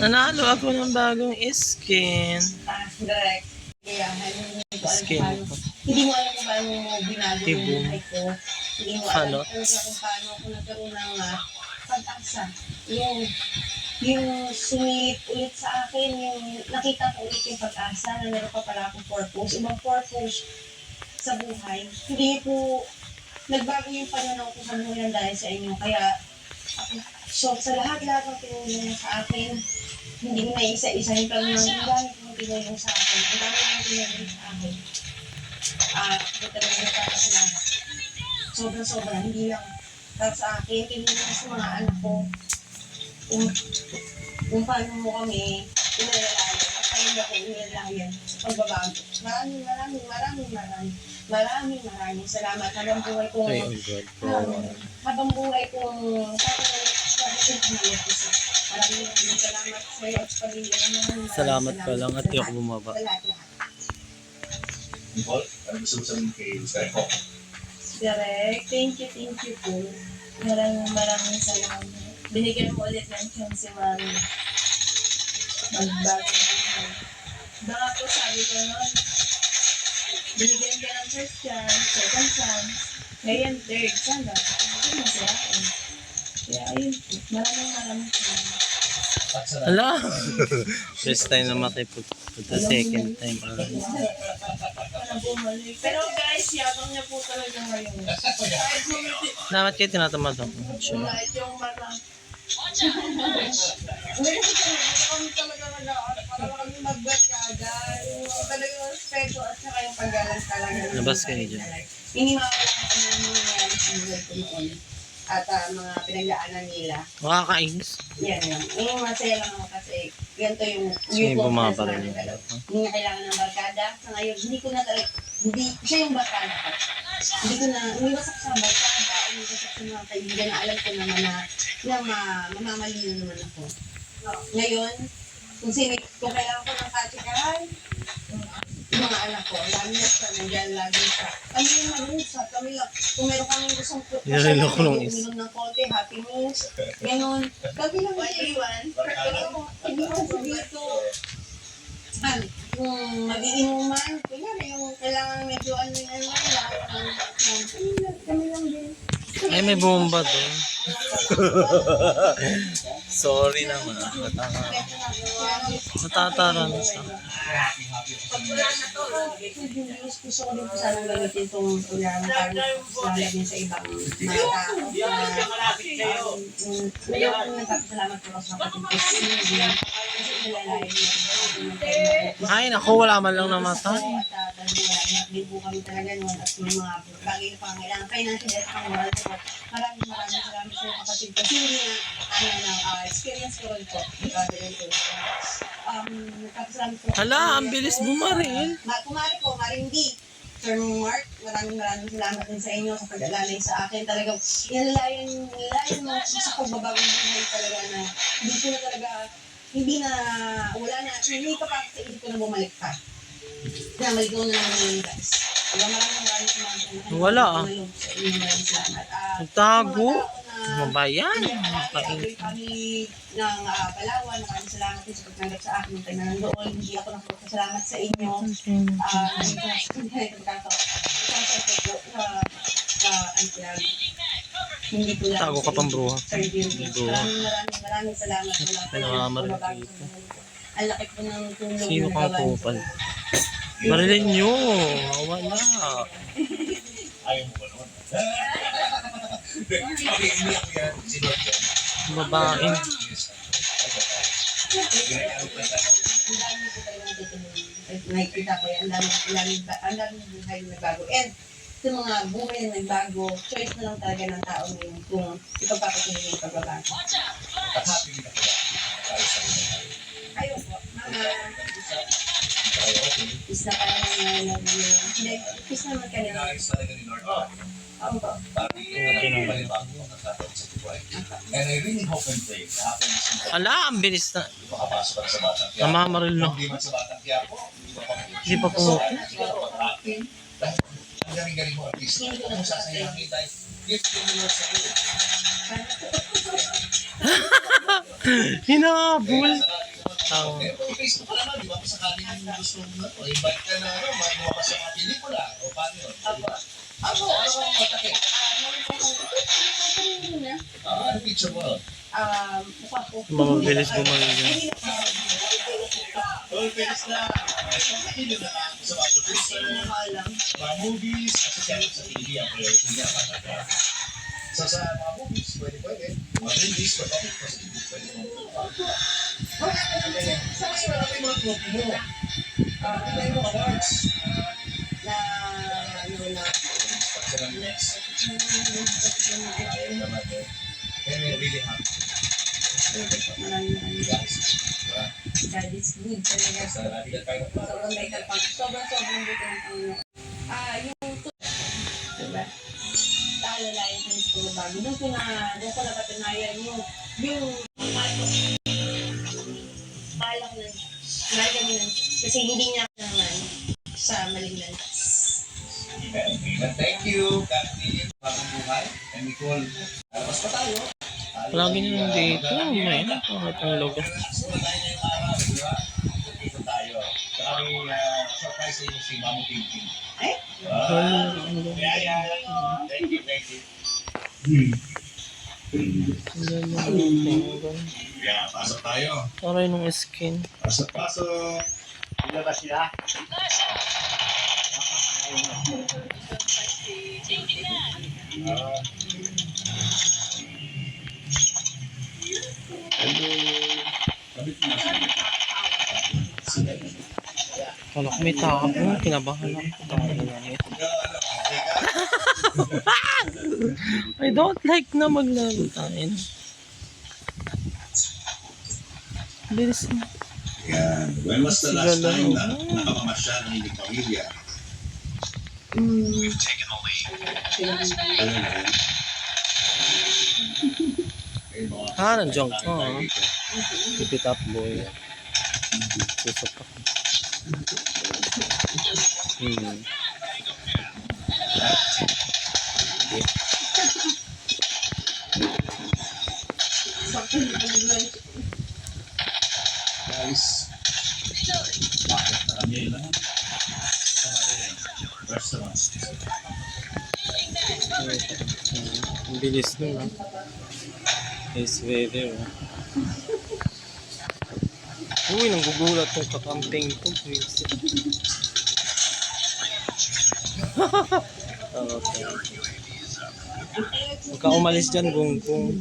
Nanalo ako ng bagong skin. Direct. Kaya, Skin. hindi mo alam kung paano mo binago yung Tibong. buhay ko. Hindi mo alam Halot. kung paano ako nagkaroon ng pag-asa. Yung sumit ulit sa akin, yung nakita ko ulit yung pag-asa na meron pa pala akong purpose. Ibang purpose sa buhay. Hindi po nagbago yung pananaw ko sa buhay dahil sa inyo. Kaya, so sa lahat-lahat ng tinulong mo sa akin, hindi mo na isa-isahin pa naman ang dami mong tinulong sa akin. Ang dami mong tinulong sa akin. Hindi talaga nagpapasalamat. Sobrang-sobra, hindi lang para sa akin, tinulong sa mga anak ko. Kung paano mo kami inalalayan at paano mo ako inalalayan sa pagbabago. Maraming salamat. Habang buhay kong maraming salamat sa iyo at pamilya mo. Salamat pa lang at di ako bumaba. Nicole, ano gusto mo sabihin kay Sky Hawk? Direct, thank you po. Maraming salamat. Binigyan mo ulit ng chance si Mami. Magbagong buhay. Baka po sabi ko noon, binigyan ka ng first chance, second chance, ngayon third, sana. Hindi masaya. Kaya ayun po, maraming salamat. Hala! First time na makipagpunta, second time. Pero guys, yabang niya po talaga ngayon. Dapat kayo tinatamad ako. Kahit yung mata. Hindi kami talaga para kami mag-bet kada. Yung talagang respeto at saka yung paggalang talaga. Labas kayo dyan. Hindi makakalaman kami yung nangyayari sa buhay ko noon. At mga pinaglaanan nila. Makakainis. Yan. Yung masaya lang ako kasi ganito yung Sino yung bumaba rin? Hindi niya kailangan ng barkada. Sa ngayon, hindi ko na talaga, siya yung barkada ko. Hindi ko na, umiwasak sa barkada, umiwasak sa mga kaibigan na alam ko naman na mamamalino naman ako. Ngayon, kung kailangan ko ng katsikahan, yung mga anak ko, lagi na siya, nandiyan lagi siya. Kami yung mag-usap, kami lang, kung meron kami gustong Nilalo ko nung uminom ng kote, happy news, gano'n. Kami lang iwan. Iwan sa dito. Kung mag-iinuman, kunyari yung kailangan medyo ano yung kami lang din. Ay, may bomba doon. Sorry naman. Natataran sa. Pag wala na to, gusto ko din po sanang gamitin itong ulam para lalagyan sa ibang mga tao. Ngayon ko nagpapasalamat po sa kapatid ko. Kasi nilalayan niya. Ay, naku, wala man lang namatay. Hindi po kami talaga noon at may mga bagay na pangailangan. Financial at pang-moral support. Maraming salamat sa kapatid ko. Hindi na experience ko rin po. Nagpapasalamat po. Hala, ang bilis bumaril. Kumari po, Marindi. Sir Mark, maraming salamat din sa inyo sa pag-alalay sa akin. Talagang inalayan mo sa pagbabagong buhay talaga na hindi ko na talaga, wala na, hindi pa pa sa isip ko na bumalik pa. Na maligaw na naman yun, guys. Maraming salamat. Wala ah. Maraming salamat. Nagtago. Mabayan. Kami ng Palawan, maraming salamat din sa pagtanggap sa akin. Tayo na nandoon, hindi ako nakapagpasalamat sa inyo. Hindi po lang. Tago ka pang bruha. Maraming salamat. Pinamamaril dito. Ang laki po ng tulong. Sino kang kupal? Marilin nyo. Wala. Ayaw mo ba naman? Okay, iniyak ko yan. Sino yan? Babae. Nakikita ko yan, ang dami buhay na nagbago. And sa mga buhay na nagbago, choice na lang talaga ng tao ngayon kung ipagpapatuloy yung pagbabago. At happy din ako. Tayo sa inyo. Ayun po, Tayo, okay. peace na pala nangyayari. Hindi, peace naman kanina. Inayos talaga ni Lord. Oo po. Pati yung panibago ang nagkataon sa buhay. And I really hope and pray na happen is Ala, ang bilis na. makapasok ka sa Batang Quiapo. Namamaril na. Hindi man sa Batang Quiapo. Hindi pa po. Dahil ang galing-galing mo artista. Kung sasayangin dahil gift ko nila sa iyo. Hinabol. Tama. Facebook ka naman, di ba? Kung sakaling gusto mo na, invite ka na, magawa ka sa mga pelikula. O paano yun? Ano ang matake? Ano picture mo? Mukha ko. Mabilis gumawa yan. Well, pwede na. Hindi na sa mga producer, mga movies, kasi siya sa TV ang priority niya. So sa mga movies, pwede. Mga release, pwede po sa TV, pwede mo. Sa mas marami mga trophy mo. Ano yung mga awards? Na, ano na, Pagka ng next. Ayun naman eh. And we're really happy. maraming Guys, diba? God is good talaga. Sa natin tayo na Sobrang may kapag, sobrang buti ng Panginoon. Yung diba? Lalayo ko sa pagbabago. Doon ko napatunayan yung balak ng nagamin kasi hindi niya ako naman sa maling landas. Thank you, Captain. Bagong buhay. And Nicole. Labas pa tayo. Lagi nyo dito. May pangit ang logo. Dito tayo. Saka may surprise sa inyo si Mamo Tintin. Ay? Yeah. Thank you. Yeah, pasok tayo. Aray nung skin. Pasok. Sila ba sila? Kala ko may tao. Kinabahan ako. Tangin na ito. I don't like na maglaro tayo. Bilis na. Yan. When was the last Sigala. time na nakapamasyal ng inyong pamilya? Ano na yan? Nandiyan ka. Keep it up, boy. Susap ka. Guys, bakit marami lang? Restaurant. Ang bilis nun, ha? Nice weather, ha? Uy, nanggugulat tong kakamping to. Okay. Huwag ka umalis dyan, gunggong.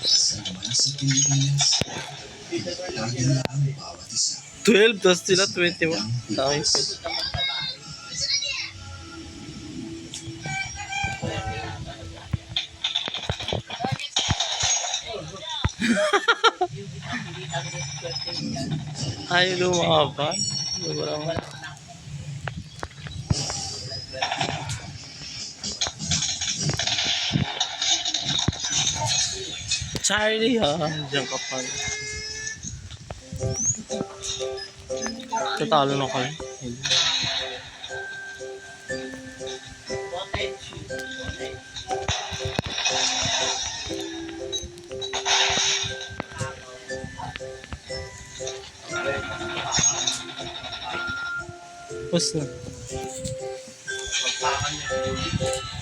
Sama sa Pilipinas. Lagi na ang bawat isa. 12, tapos sila 21. Tayo pa. Ay, lumaban. Walang... Charlie, ha? Diyan ka pa. Tatalo na kayo. Tapos na.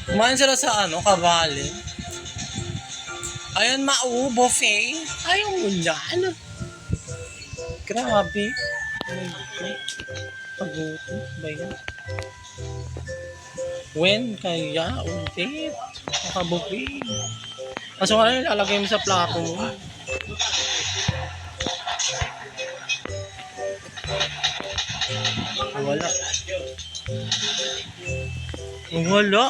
Kumain sila sa ano, Kavali. Ayan, buffet. Ayaw mo yan. Grabe. Paguto ba yan? When kaya ulit? Nakabuffet. Kaso ka na ilalagay mo sa plato mo. Wala. Wala.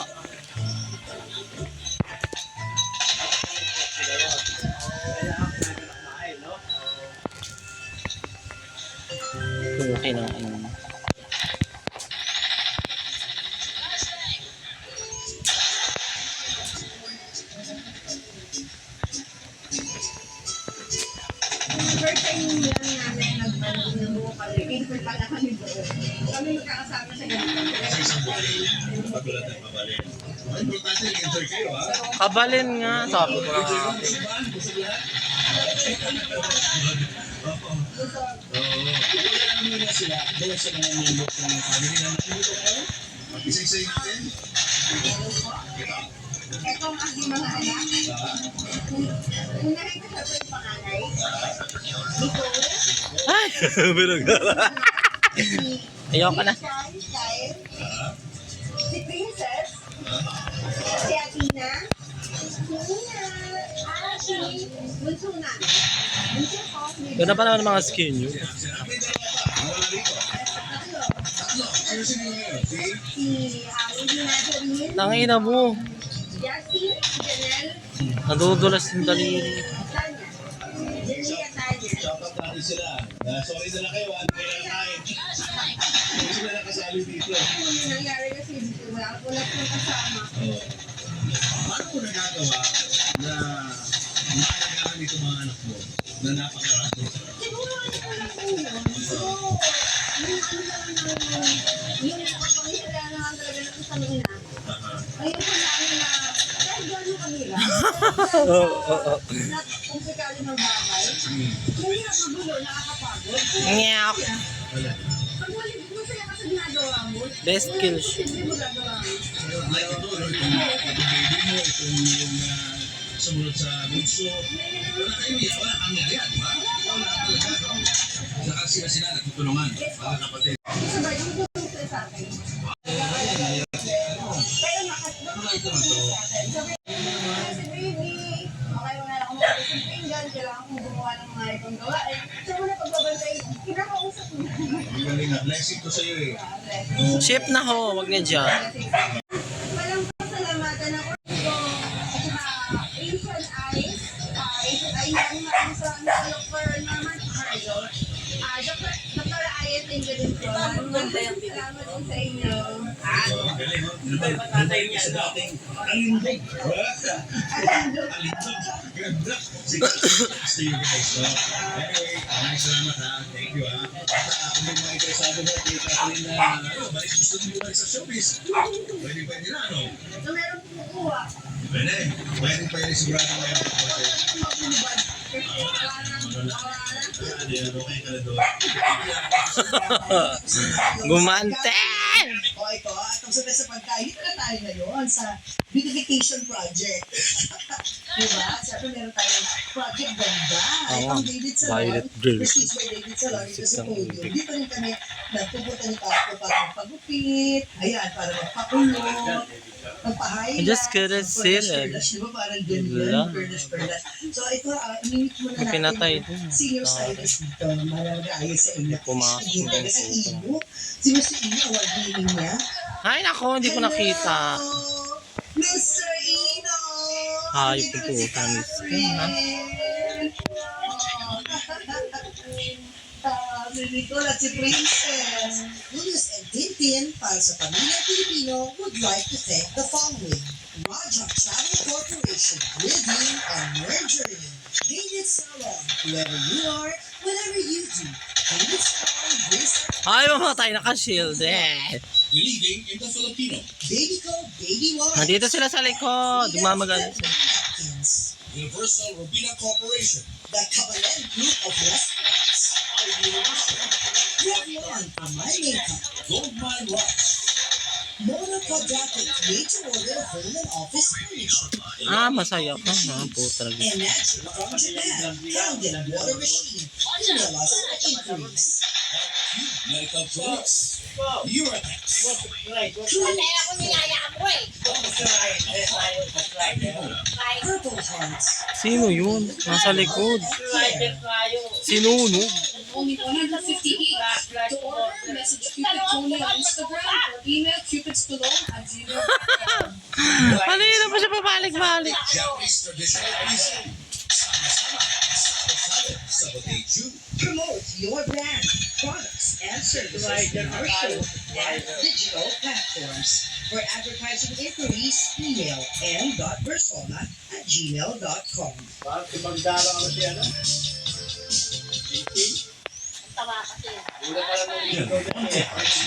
Okay na ano. time lang namin nagbanding ng buo kami. Pinipil pala kami doon. Kami magkakasama sa ganito. Sa isang buhay, pagulat at mabalik. Importante, nag-enjoy kayo, ha? Kabalin nga, sabi ko nga. Sila, dahil sa mga members ng family na nandito kayo, mag-isa-isa natin. Ikaw, Ito ang aking mga anak. Unahin ko sa ito yung panganay. Nicole. Ay, binagala. Ayoko na. Kyle. Si Princess. Si Athena. Si Nina. Ashley. Bunso namin. Bunso ko. Ganda pa naman ang mga skin nyo. wala rito. Tatlo. Sino ngayon? Si? Si Wendy Madeline. Tangina mo. Justin. Janelle. Nadudulas yung daliri. Tanya. Julia Tanya. Shoutout natin sila. Sorry na lang kayo, ano kayo nakain. Hindi sila nakasali dito. Yung nangyari kasi dito, wala pong kasama. Paano mo nagagawa na maalagaan dito mga anak mo na napakarami? Siguro wala po yun. So, yung kapangyarihan naman talaga natin sa mga ina. Ayun po namin na, kahit gano'n kanila, kung sakali ng bagay, hindi na magulo, nakakapagod. Ngyak. Wala. Pag masaya ka sa ginagawa mo, Best kills. hindi mo gagawa mo. Like ito, no, itong baby mo, itong yung sumunod sa bunso. Wala kayo yan, wala kang yan, di ba? Wala talaga, no? Saka sila nagtutulungan, mga kapatid. Sabay, yung tutulong sila sa akin. Kaya nakatulong Ito na to. sabi, si baby, okay mo na ako magpapit ng pinggan, kailangan kong gumawa ng mga ibang gawain. Siya mo na pagbabantay, kinakausap mo. Ang galing na, blessing to sa'yo eh. Ship na ho, wag niya dyan. Walang pasalamatan ako ito. Asian Eyes. Asian Eyes ang maraming sa Dr. Norman Carlo. Dr. Ayat and Galing ko. Salamat din sa inyo. Ang galing, no? Dumating sa dating alindog. Alindog. Ganda. Sige, see you guys. So, anyway, maraming salamat ha. Thank you ha. At kung may mga interesado na kay Kathleen na balik gusto nyo balik sa showbiz, pwede na, ano? So, meron po kukuha. Pwede sigurado na yun. Mapulubad. Kasi wala na. Okay ka na doon. Gumante! O ito, at kung sa pagkain, dito na tayo ngayon sa beautification project. Diba? Siyempre meron tayong project ganda. Oo, Ang David Salon, Violet Girls. Prestige by David Salon, ito sa Six ang podium. ubig. Dito rin kami nagpupunta ni Paco para magpagupit, ayan, para magpakulot, magpa-highlight. I just couldn't see it. Diba? Parang ganyan, Wala. perlas. So ito, minute muna natin Pinatay yung din. senior stylist dito na malagay sa inyo. Pumasok Sige, na kasi yung Ino, sino si Ino, award-winning niya? Ay nako, hindi ko nakita. Hello, Mr. Ino! Hayop po po, tamis ka, ha? Si Nicole at si Princess. Lulis and Tintin para sa Pamilya Pilipino would like to thank the following. Rajak Travel Corporation with you on your journey. David Salon, whoever you are, whatever you do. David Salon brings Ay, mamatay naka-shield eh. Believing in the Filipino. Baby Co, Baby Wash. Nandito sila sa likod. Gumamagana sila. Napkins. Universal Robina Corporation. The Kabalen Group of Restaurants. Ideal Restaurant. Revlon Amay Makeup. Gold Mine Rocks. Mono Quadratic made to order home and office furniture. Ah, masaya ka ha. Puta na. And Magic from Japan. Candid Water Machine. Email us at inquiries. Medical Products. Uratex. Purple Hearts. Sino yun? Nasa likod. Sinunog. Only 150 each. To order, message Cupid Tony on Instagram or email cupidstolone@gmail.com. Kanina pa siya pabalik-balik. Japanese traditional cuisine. Sama-sama. Salo-salo. Sabotage you. Promote your brand, products, and services in our show and digital platforms. For advertising inquiries, email m.persona@gmail.com. Bakit magdara ako siya, no? Yan, Monte Hearts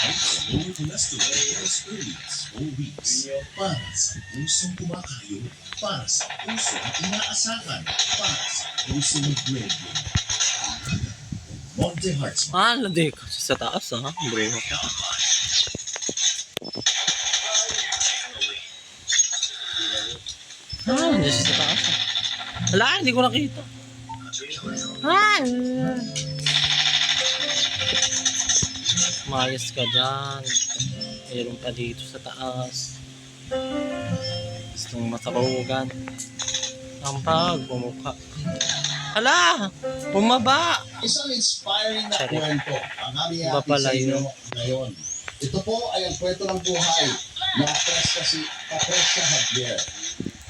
Heights low cholesterol plus earnings for weeks. Para sa pusong kumakayo, para sa pusong inaasahan, para sa pusong nag-ready. Monte Hearts Landi ko sa taas ha. Bro ka. Nandiyan siya sa taas. Wala, hindi ko nakita. Mayas ka dyan. Mayroon pa dito sa taas. Gustong masabawagan. Ang pagmumukha. Hala! Bumaba! Isang inspiring na Sorry. kwento ang aming Iba pala sa inyo yun. ngayon. Ito po ay ang kwento ng buhay na Patricia Javier.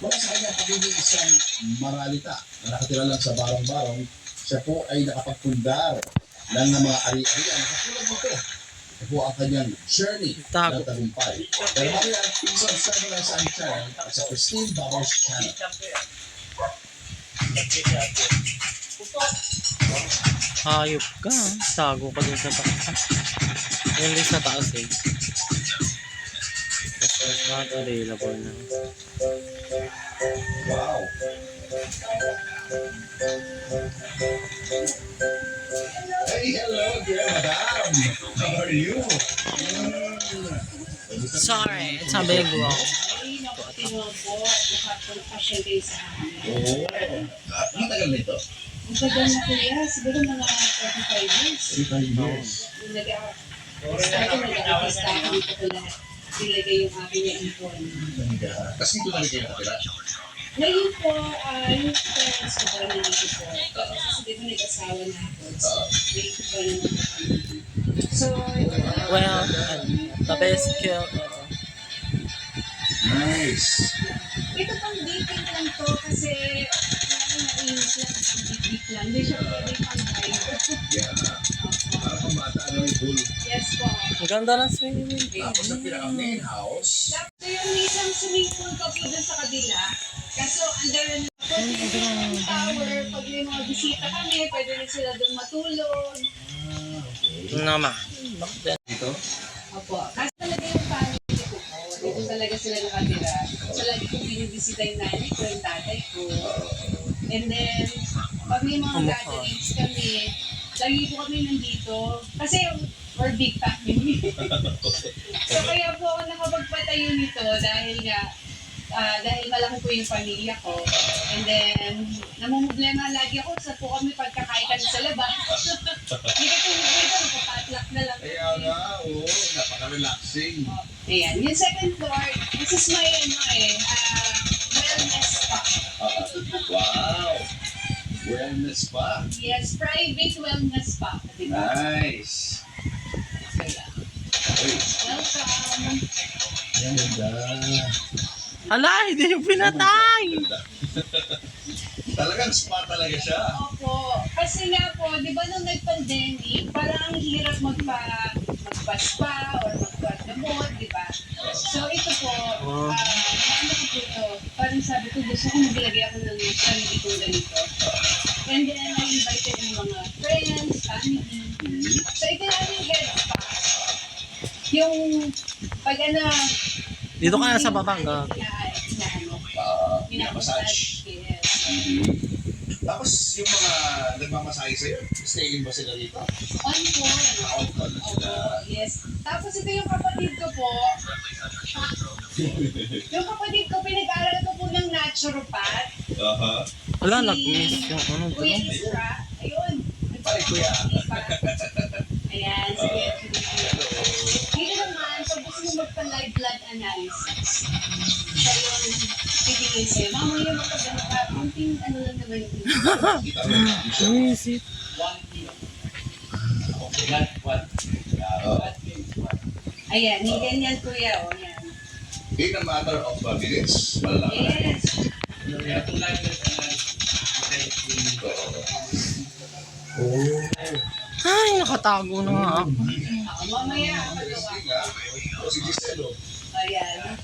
Mula sa kanyang pagiging isang maralita na nakatira lang sa barong-barong, siya po ay nakapagpundar ng mga ari-arian. Nakatulad nito. Ito po ang kanyang journey Tago. ng tagumpay. Pero mamaya, subscribe mo lang sa aming channel at sa Christine Bowers channel. Hayop ka. Tago ka dun sa taas. Yan din sa taas eh. That's not available na. Wow! Hey, hello dear madam! How are you? Sorry, it's a big rock. Ay, naku, tinuwa po. Nakapag-fashion kayo sa akin. Oo. Ang tagal nito? Ang tagal na kuya, siguro mga 35 years. 35 years. Start ko nag-artista ako dito ko lahat. Nilagay yung aking ipon. Kasi dito na rin kayo nakatira. Ngayon po, yung parents ko parang nandito po. Kasi di ba nag-asawa na ako. So, wait ko naman po kami. So, Well, the best kill. Nice! ito pang dating lang to kasi naiinis lang, big lang. Hindi siya pwede pang-time. Yeah. Para pang bata, ano yung pool. Yes po. Ang ganda ng swimming pool. Tapos ang pinaka-main house. Tapos yung isang swimming pool ko po doon sa kabila. Kaso under yung tower, pag may mga bisita kami, pwede rin sila doon matulog. Naman. Dito? Opo. Kasi talaga yung family ko po. Dito talaga sila nakatira. So lagi kong binibisita yung nanay ko, yung tatay ko. And then, pag may mga gatherings kami, lagi po kami nandito. Kasi we're big family. So kaya po ako nakapagpatayo nito dahil nga, dahil malaki po yung pamilya ko. And then, namumblema lagi ako sa po kami pagkakain kami sa labas. Hindi ka tulog dito, makapatlak na lang. Kaya nga, oo. Napaka-relaxing. Ayan, yung second floor, this is my, wellness spa. Wow! Wellness spa. Yes, private wellness spa. Diba? Nice! Uy, Welcome. ang ganda. Hala, hindi yung pinatay. Talagang spa talaga siya. Opo. Kasi nga po, di ba nung nag-pandemic, parang ang hirap magpa-spa or magpa-gamot, di ba? So ito po, ano ko po ito, parang sabi ko, gusto ko maglagay ako ng sarili ko ganito. And then, I invited yung mga friends, family. So ito na yung head spa. Yung, pag ano, Dito ka na sa babangga. Massage. Yes. Tapos yung mga nagmamasahe sa'yo, staying ba sila dito? On call. On call na sila. Opo, yes. Tapos ito yung kapatid ko po. Yung kapatid ko, pinag-aaral ko po ng naturopath. Aha. Wala, nag-miss yung ano. Kuya Isra. Ayun. Ay, kuya. Ayan, sige. Dito naman, pag gusto mo magpa-live blood analysis, siya yung pipiliin sa'yo. Mamaya makagano ka, kunting ano lang naman yung Kita mo. Visit. Ayan, yung ganyan kuya, o yan. In a matter of minutes, malalaman na. Yes. Ay, nakatago na nga ako. Mamaya, magawa. O si Giselo. Ayan.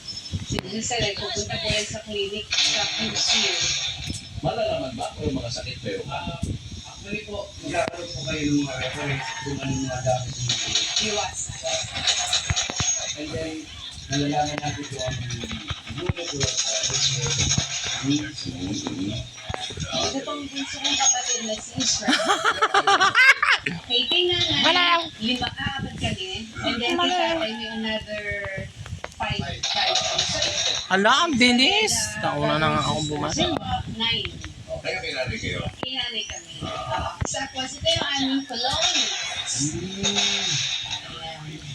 Si Giselle, pupunta ko yan sa clinic sa Cruise. Malalaman ba kung mga sakit meron ka? Actually po, magkakaroon po kayo ng mga reference kung anong mga dapat yung Iwasan. and then, nalalaman natin kung ang grupo ko sa Ito pong bunso kong kapatid na si Israel. Kay nanay, 5 kami. And then kay tatay, may another 5. Hala, ang bilis. Nauna na nga akong bumalik. So, 9. Kaya kailangan kayo. Kinanay kami. Tapos ito yung aming cologne.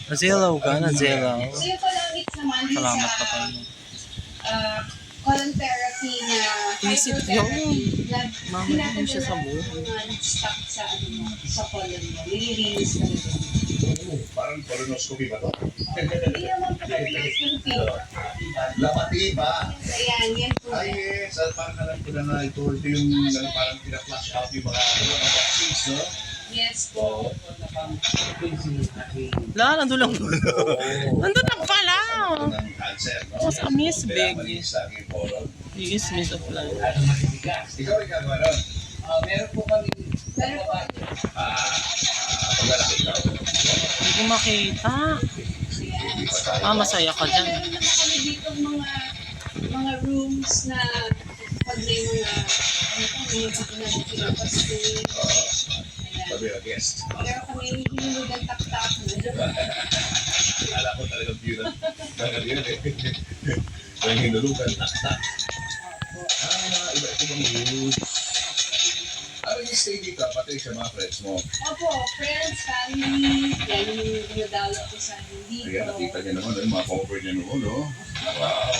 Nazilaw ka, nazilaw. So yung cologne naman is Salamat ka pa. colon therapy na Isip hydrotherapy na Mama, hindi siya sa buhay. mga stuck sa sa colon mo. Nililinis ka na doon. Parang colonoscopy ba to? Hindi naman po colonoscopy. Lapati ba? Ayan, yan po. Ay, yes. Parang alam ko na nga ito. Ito yung parang pina-flash out yung mga vaccines, no? Yes po. Wala, nandun lang. Nandun lang pala. Ng cancer, no? Mas amis, Kaya big. malinis lagi yung colon. Biggest miss of life. Ikaw rin gagawa nun. meron po kami Pero po, Paglalaki ikaw. Hindi ko makita. Hindi pa tayo. Masaya ka dyan. meron naman kami dito mga rooms na pag may mga pinapasin. Sabi na guest. Pero kami hinulog ang tak-tak na. Alam ko talagang view na. Talagang yun eh. Yung hinulugan, tak-tak. Iba ito bang mood? Ano yung stay dito? Pati sa mga friends mo. Opo, friends, family, yan yung dinadalo ko sa dito. Kaya nakita niya naman, yung mga cover niya noon, no? Wow!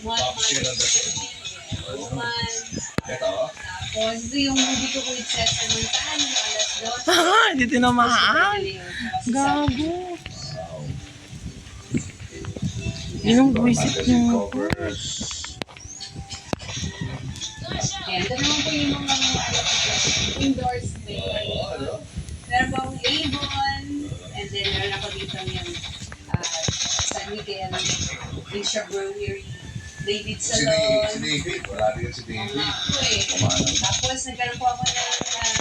One Pop share ang month, dating. woman. Ito, Tapos, ito yung movie ko with Cesar Montano, alas 12. Hindi tinamaan. Gago. Yung visit magazine nyo. covers. Ayan, ito naman po yung mga endorsement. Ano? Meron po akong Avon, and then meron ako dito yung San Miguel, Asia Brewery, David Si Salon. David, wala rin si Oo David. nga po eh. Kumanan. Tapos nagkaroon po ako ng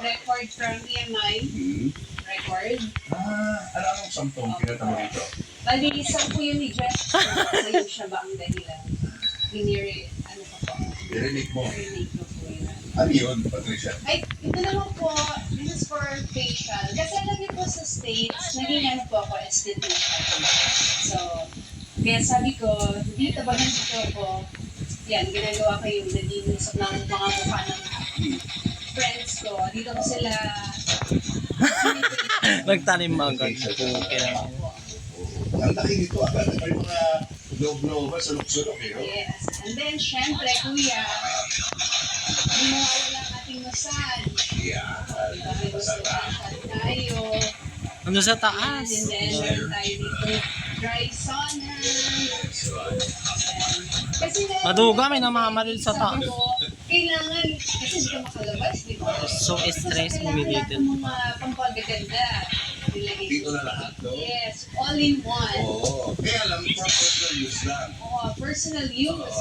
record from EMI. Record. Ano ang sampung pinata mo dito? Bali, isang po yun ni Jeff. Sa'yo siya ba ang dahilan? Ano pa po? Nirinig mo. Relate ko po yun. Ano yun, Patricia? Ay, ito naman po, this is for facial. Kasi alam niyo po sa States, naging ano po ako, esthetician. So, kaya sabi ko, dito ba nandito ko, yan, ginagawa ko yung nadinisok ng mga mukha ng friends ko. Dito ko sila, Nagtanim agad. Kaya, Ang laki nito, agad. May mga globe-globe sa luksulok eh. Oh. yes. And then, syempre, kuya, hindi mo wala ang ating massage. Yeah. May massage tayo. ano sa taas? And then, meron tayo dito, dry sauna. Kasi na, Maduga, may namamaril sa taas. sabi ko, kailangan, kasi hindi ka makalabas, di ba? So, stress Kailangan humiliated. ng mga pampagaganda. Nilagay Dito ko. na lahat, no? Yes, all in one. Oo. Kaya lang, for personal use lang. Oo, personal use.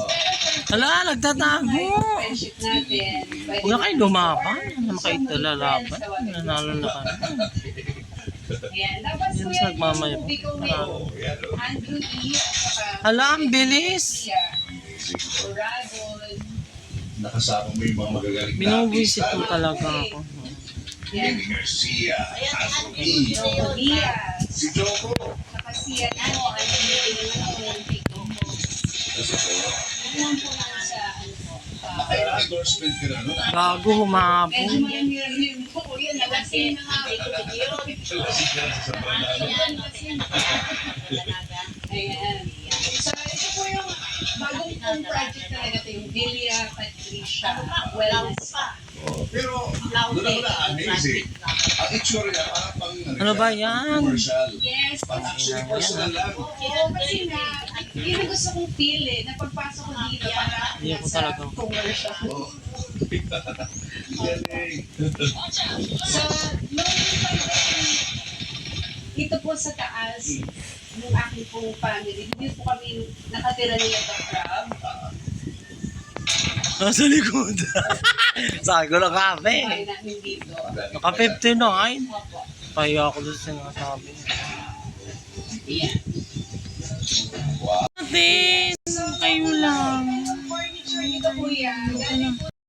Pero Hala, nagtatago. for friendship natin. pwede Huwag na kayo lumaban. natin Ano kayo gusto mo lalaban? i-friends, tawagin mo Nanalo na sila. kami. Ayan, dapat Yan kuya, sa nagmamayo. yung movie ko with Oo, yan, no? Andrew E. at saka Hala, ang bilis. Amazing. Dragon. Nakasama mo yung mga magagaling Binubuisit artista, ko no? talaga ako. Yan. Benny Garcia, Andrew E. Joko Diaz. Si Joko. Saka si ano, yung TikTok ko. Kasi po, Yun po lang sa ano po. naka-endorsement ka na, no? Gago, humabol. Medyo marami-rami po ko yun. Nalasin na nga ako video. Kasi ka sa Sabranado. Ayan. So, ito po yung bagong pong project talaga ito, yung Delia Patricia Wellness Spa. Pero, doon ako na-amazing. Ang itsura niya, parang pang Ano ba yan? commercial. Yes. Pang actually personal lang. Oo, kasi nga, yun ang gusto kong feel eh, na pagpasok ko dito para Hindi ako nasa talaga. commercial. Oo. Galing. So, nung pagdating dito po sa taas, yung aking pong family, hindi po kami nakatira nila sa crab. Nasa likod. Sabi ko na kape. Kain namin dito. Naka 59. Opo. Pahiya ako doon sa sinasabi. Yan. Ate!